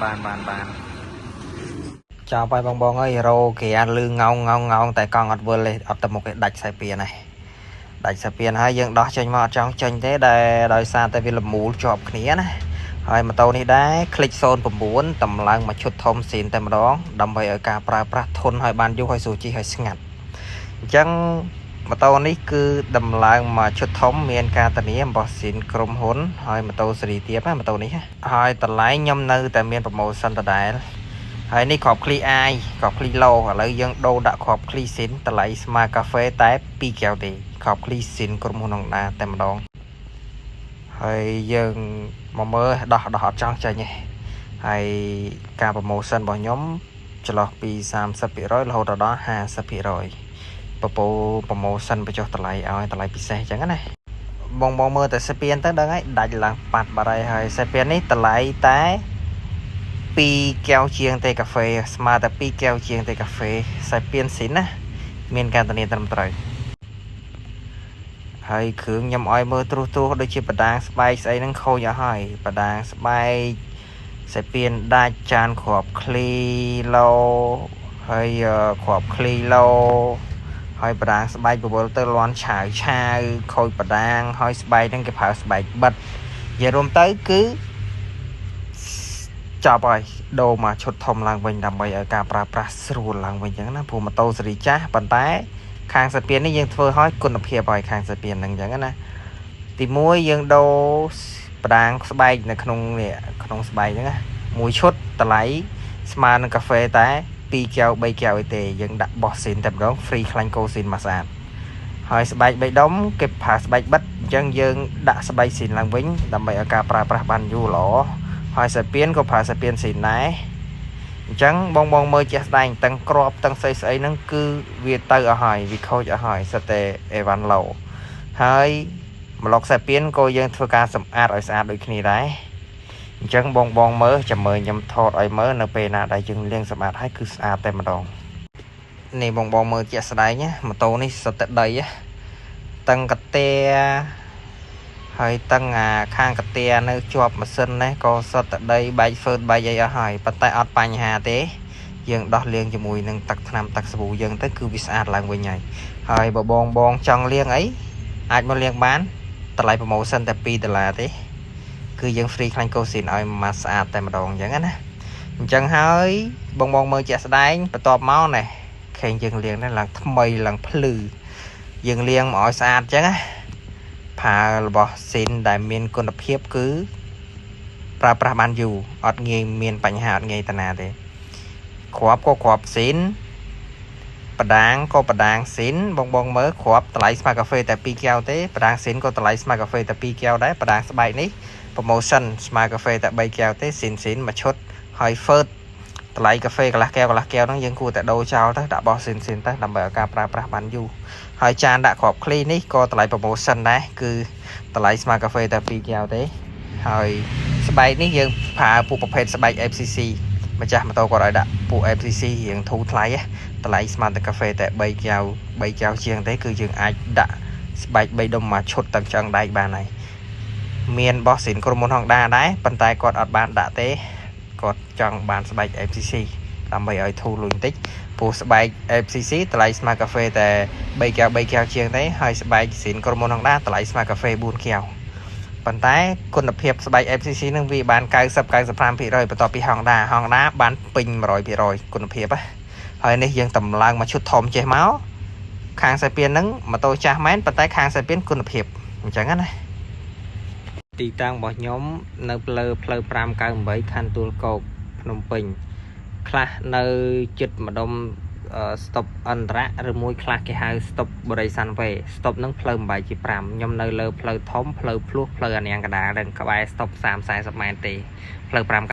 បានចោលបាយបងអើយរោគេអាលឺងោងតែកង់អត់វិលទេអត់ទៅមុខគេដាច់ខ្សែពៀនហើយដាច់ខ្សែពៀនហើយយើងដោះចេញមកអត់ចង់ចេញទេដែលដោយសារតែវាលមូលជាប់គ្នាណាហើយម៉ូតូនេះដែរคลิก09តម្លើងមកឈុតធំស៊ីនតែម្ដងដើម្បីឲ្យការប្រើប្រាស់ធន់ឲ្យបានយូរឲ្យស្រួលជិះឲ្យស្ងាត់អញ្ចឹងម៉ូតូនេះគឺតម្លើងមកឈុតធំមានការធានារបស់ស៊ីនក្រុមហ៊ុនហើយម៉ូតូស៊េរីទៀតណាម៉ូតូនេះហើយតម្លៃខ្ញុំនៅតែមានប្រម៉ូសិនដដែលហើយនេះគ្រាប់ឃ្លីអាយគ្រាប់ឃ្លីឡូឥឡូវយើងដូរដាក់គ្រាប់ឃ្លីស៊ីនតម្លៃស្មើកាហ្វេតែ2កែវទេគ្រាប់ឃ្លីស៊ីនក្រុមហ៊ុនហុងដាតែម្ដងហើយយើងមកមើលដោះអត់ចង់ចេញទេហើយការប្រម៉ូសិនរបស់ខ្ញុំចន្លោះពី 30% រហូតដល់ 50% ប្រម៉ូសិនបញ្ចុះតម្លៃឲ្យតម្លៃពិសេសអញ្ចឹងណាបងមើលតែសាពៀនទៅដឹងហើយដាច់ឡើងប៉ាត់បាត់ហើយសាពៀននេះតម្លៃតែ2កែវជាងទេកាហ្វេស្មើតែ2កែវជាងទេកាហ្វេសាពៀនស៊ីនណាមានការធានាត្រឹមត្រូវហើយគ្រឿងខ្ញុំឲ្យមើលត្រុសដូចជាបដាងស្បែកស្អីហ្នឹងខូចអស់ហើយបដាងស្បែកសាពៀនដាច់ចានគ្រាប់ឃ្លីឡូហើយគ្រាប់ឃ្លីឡូហើយបដាងស្បែកពវល់ទៅលាន់ឆាវខូចបដាងហើយស្បែកហ្នឹងគេប្រើស្បែកបិទនិយាយរួមទៅគឺចប់ហើយដូរមកឈុតធំឡើងវិញដើម្បីឲ្យការប្រើប្រាស់ស្រួលឡើងវិញអញ្ចឹងណាព្រោះម៉ូតូស៊េរីចាស់ប៉ុន្តែខាងសាពៀននេះយើងធ្វើឲ្យគុណភាពឲ្យខាងសាពៀនហ្នឹងអញ្ចឹងណាទី1យើងដូរបដាងស្បែកនៅក្នុងនេះក្នុងស្បែកហ្នឹងណាមួយឈុតតម្លៃស្មើនឹងកាហ្វេតែ2កែវ3កែវអីទេយើងដាក់បោះស៊ីនតែម្ដង free ខ្លាញ់កូស៊ីនមកស្អាតហើយស្បែក3ដុំគេប្រើស្បែកបិទអញ្ចឹងយើងដាក់ស្បែកស៊ីនឡើងវិញដើម្បីឲ្យការប្រើប្រាស់បានយូរល្អហើយសាពៀនក៏ប្រើសាពៀនស៊ីនដែរអញ្ចឹងបងមើលជាក់ស្ដែងទាំងក្របទាំងស្អីហ្នឹងគឺវាទៅអស់ហើយវាខូចអស់ហើយសិតតែអេវ៉ាន់ឡូហើយម្លុកសាពៀនក៏យើងធ្វើការសម្អាតឲ្យស្អាតដូចគ្នាដែរអញ្ចឹងបងមើលចាំមើលខ្ញុំថតឲ្យមើលនៅពេលណាដែលយើងលាងសម្អាតហើយគឺស្អាតតែម្ដងនេះបងមើលជាក់ស្ដែងណាម៉ូតូនេះសុទ្ធតែដីទាំងកាតាហើយទាំងខាងកាតានៅជាប់ម៉ាស៊ីននេះក៏សុទ្ធតែដីបែកហ្វឺតបែកអីអស់ហើយប៉ុន្តែអត់បញ្ហាទេយើងដោះលាងជាមួយនឹងទឹកថ្នាំទឹកសាប៊ូយើងទៅគឺវាស្អាតឡើងវិញហើយបើបងចង់លាងអីអាចមកលាងបានតម្លៃប្រម៉ូសិនតែ$2ទេគឺយើង free ខ្លាញ់កូស៊ីនឲ្យមកស្អាតតែម្ដងអញ្ចឹងណាអញ្ចឹងហើយបងមើលជាក់ស្ដែងបន្ទាប់មកណែខេងយើងលាងនេះឡើងថ្មីឡើងភ្លឺយើងលាងមកឲ្យស្អាតអញ្ចឹងណាផារបស់ស៊ីនដែលមានគុណភាពគឺប្រើប្រាស់បានយូរអត់ងាយមានបញ្ហាអត់ងាយតាណាទេគ្រាប់ក៏គ្រាប់ស៊ីនបដាងក៏បដាងស៊ីនបងមើលគ្រាប់តម្លៃស្មើកាហ្វេតែ2កែវទេបដាងស៊ីនក៏តម្លៃស្មើកាហ្វេតែ2កែវដែរបដាងស្បែកនេះប្រម៉ូសិនស្មើកាហ្វេតែ3កែវទេស៊ីនមួយឈុតហើយហ្វឺតតម្លៃកាហ្វេកន្លះកែវហ្នឹងយើងគួរតែដូរចោលទៅដាក់បោះស៊ីនទៅដើម្បីឲ្យការប្រើប្រាស់បានយូរហើយចានដាក់គ្រាប់ឃ្លីនេះក៏តម្លៃប្រម៉ូសិនដែរគឺតម្លៃស្មើកាហ្វេតែ2កែវទេហើយស្បែកនេះយើងប្រើពួកប្រភេទស្បែក FCC ម្ចាស់ម៉ូតូគាត់ឲ្យដាក់ពួក FCC រៀងធូរថ្លៃតម្លៃស្មើតែកាហ្វេតែ3កែវជាងទេគឺយើងអាចដាក់ស្បែក3ដុំមកឈុតទាំងឆ្អឹងដែកបានហើយមានបោះស៊ីនក្រុមហ៊ុនហុងដាដែរប៉ុន្តែគាត់អត់បានដាក់ទេគាត់ចង់បានស្បែក FCC ដើម្បីឲ្យធូរលុយបន្តិចព្រោះស្បែក FCC តម្លៃស្មើកាហ្វេតែ3កែវជាងទេហើយស្បែកស៊ីនក្រុមហ៊ុនហុងដាតម្លៃស្មើកាហ្វេ4កែវប៉ុន្តែគុណភាពស្បែក FCC នឹងវាបាន90-95% បន្ទាប់ពីហុងដាបានពេញ 100% គុណភាពហើយនេះយើងតម្លើងមកឈុតធំចេះមកខាងសាពៀនហ្នឹងម៉ូតូចាស់មែនប៉ុន្តែខាងសាពៀនគុណភាពអញ្ចឹងណាទីតាំងរបស់ខ្ញុំនៅផ្លូវ598ខណ្ឌទួលគោកភ្នំពេញខ្លះនៅចិត្តម្ដុំស្តុបអន្តរៈឬមួយខ្លះគេហៅស្តុបបរិសានវេស្តុបនឹងផ្លូវ8/5ខ្ញុំនៅលើផ្លូវធំផ្លូវភ្លោះផ្លូវអានៀងកដាលនឹងក្បែរស្តុប30-40ម៉ែត្រទេផ្លូវ5